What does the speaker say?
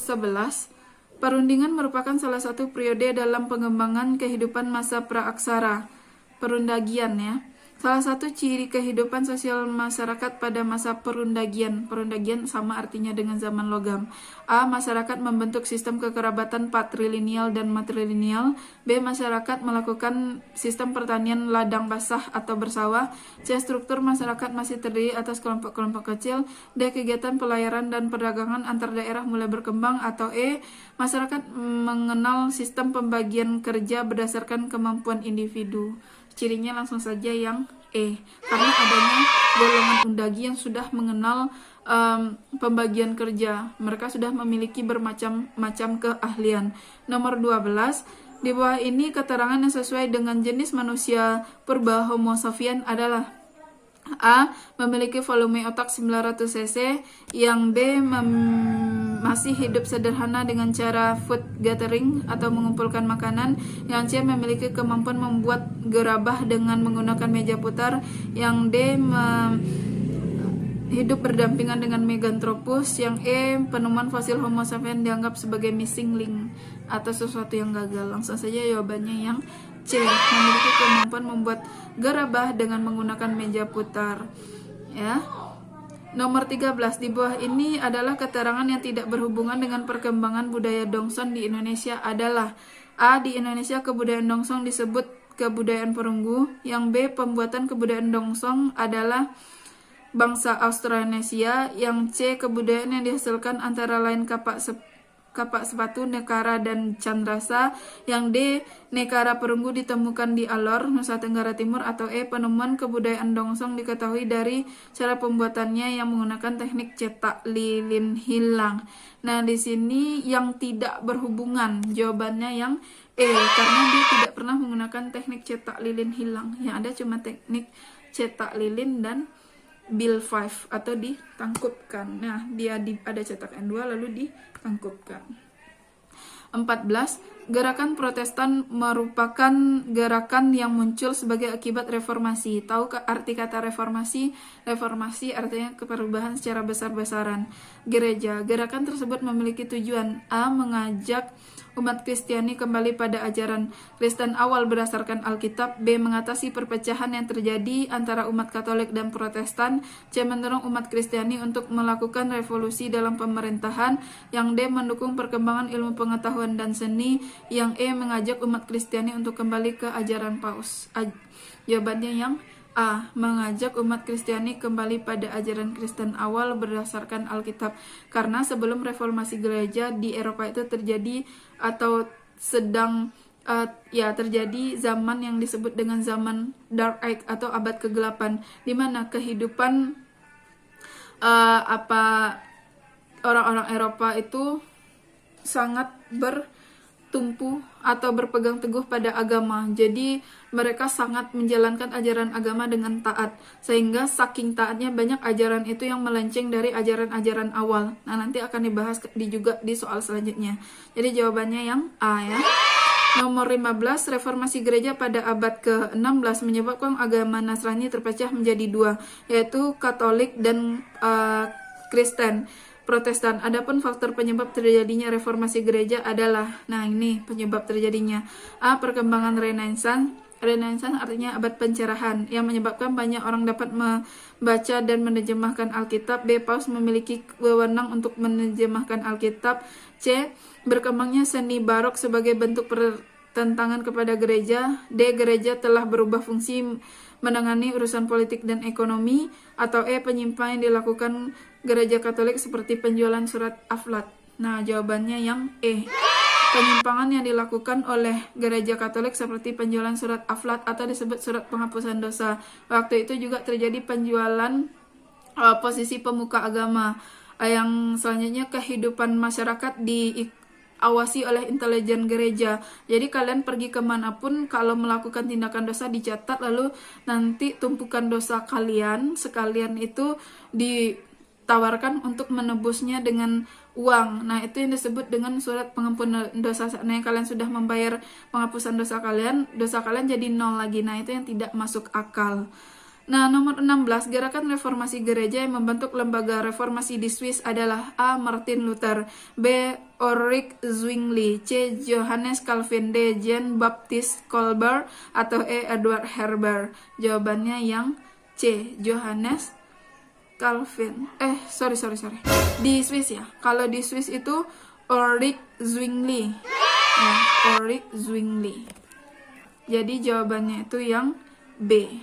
11. Perundingan merupakan salah satu periode dalam pengembangan kehidupan masa praaksara. Perundagian ya. Salah satu ciri kehidupan sosial masyarakat pada masa perundagian. Perundagian sama artinya dengan zaman logam. A. Masyarakat membentuk sistem kekerabatan patrilineal dan matrilineal. B. Masyarakat melakukan sistem pertanian ladang basah atau bersawah. C. Struktur masyarakat masih terdiri atas kelompok-kelompok kecil. D. Kegiatan pelayaran dan perdagangan antar daerah mulai berkembang. Atau E. Masyarakat mengenal sistem pembagian kerja berdasarkan kemampuan individu. Cirinya langsung saja yang E, karena adanya golongan undagi yang sudah mengenal pembagian kerja. Mereka sudah memiliki bermacam-macam keahlian. Nomor 12, di bawah ini keterangan yang sesuai dengan jenis manusia purba Homo sapien adalah A. Memiliki volume otak 900 cc. Yang B. Masih hidup sederhana dengan cara food gathering atau mengumpulkan makanan. Yang C. Memiliki kemampuan membuat gerabah dengan menggunakan meja putar. Yang D. Hidup berdampingan dengan Meganthropus. Yang E. Penemuan fosil Homo sapien dianggap sebagai missing link atau sesuatu yang gagal. Langsung saja jawabannya yang C. Memiliki kemampuan membuat gerabah dengan menggunakan meja putar. Ya. Nomor 13, di bawah ini adalah keterangan yang tidak berhubungan dengan perkembangan budaya Dongsong di Indonesia adalah A. Di Indonesia kebudayaan Dongsong disebut kebudayaan perunggu. Yang B. Pembuatan kebudayaan Dongsong adalah bangsa Austronesia. Yang C. Kebudayaan yang dihasilkan antara lain kapak sepatu, nekara, dan candrasa. Yang D. Nekara perunggu ditemukan di Alor, Nusa Tenggara Timur. Atau E. Penemuan kebudayaan Dongsong diketahui dari cara pembuatannya yang menggunakan teknik cetak lilin hilang. Nah, di sini yang tidak berhubungan, jawabannya yang E, karena dia tidak pernah menggunakan teknik cetak lilin hilang. Yang ada cuma teknik cetak lilin dan Bill 5 atau ditangkupkan. Nah, dia ada cetakan 2 lalu ditangkupkan. 14. Gerakan Protestan merupakan gerakan yang muncul sebagai akibat reformasi. Tahu arti kata reformasi? Reformasi artinya perubahan secara besar-besaran. Gereja. Gerakan tersebut memiliki tujuan A. Mengajak umat Kristiani kembali pada ajaran Kristen awal berdasarkan Alkitab. B. Mengatasi perpecahan yang terjadi antara umat Katolik dan Protestan. C. Mendorong umat Kristiani untuk melakukan revolusi dalam pemerintahan. Yang D. Mendukung perkembangan ilmu pengetahuan dan seni. Yang E. Mengajak umat Kristiani untuk kembali ke ajaran Paus. Jawabannya yang A. Mengajak umat Kristiani kembali pada ajaran Kristen awal berdasarkan Alkitab. Karena sebelum reformasi gereja di Eropa itu terjadi atau sedang terjadi zaman yang disebut dengan zaman Dark Age atau abad kegelapan, di mana kehidupan orang-orang Eropa itu sangat bertumpu atau berpegang teguh pada agama. Jadi mereka sangat menjalankan ajaran agama dengan taat, sehingga saking taatnya banyak ajaran itu yang melenceng dari ajaran-ajaran awal. Nah, nanti akan dibahas juga di soal selanjutnya. Jadi jawabannya yang A ya. Nomor 15, reformasi gereja pada abad ke-16 menyebabkan agama Nasrani terpecah menjadi 2, yaitu Katolik dan Kristen Protestan. Adapun faktor penyebab terjadinya reformasi gereja adalah, nah ini penyebab terjadinya. A. Perkembangan Renaissance. Renaissance artinya abad pencerahan, yang menyebabkan banyak orang dapat membaca dan menerjemahkan Alkitab. B. Paus memiliki wewenang untuk menerjemahkan Alkitab. C. Berkembangnya seni barok sebagai bentuk pertentangan kepada gereja. D. Gereja telah berubah fungsi menangani urusan politik dan ekonomi. Atau E. Penyimpangan yang dilakukan gereja Katolik seperti penjualan surat Aflat. Nah, jawabannya yang E. Penyimpangan yang dilakukan oleh gereja Katolik seperti penjualan surat Aflat atau disebut surat penghapusan dosa. Waktu itu juga terjadi penjualan posisi pemuka agama. Yang selanjutnya kehidupan masyarakat diawasi oleh intelijen gereja. Jadi kalian pergi kemanapun, kalau melakukan tindakan dosa dicatat, lalu nanti tumpukan dosa kalian sekalian itu ditawarkan untuk menebusnya dengan uang. Nah, itu yang disebut dengan surat pengampunan dosa. Nah, kalian sudah membayar penghapusan dosa kalian jadi 0 lagi. Nah, itu yang tidak masuk akal. Nah, nomor 16, gerakan reformasi gereja yang membentuk lembaga reformasi di Swiss adalah A. Martin Luther, B. Ulrich Zwingli, C. Johannes Calvin, D. Jean Baptiste Colbert, atau E. Edward Herbert. Jawabannya yang C. Johannes Calvin. Sorry. Di Swiss ya. Kalau di Swiss itu Ulrich Zwingli. Ya, Ulrich Zwingli. Jadi jawabannya itu yang B.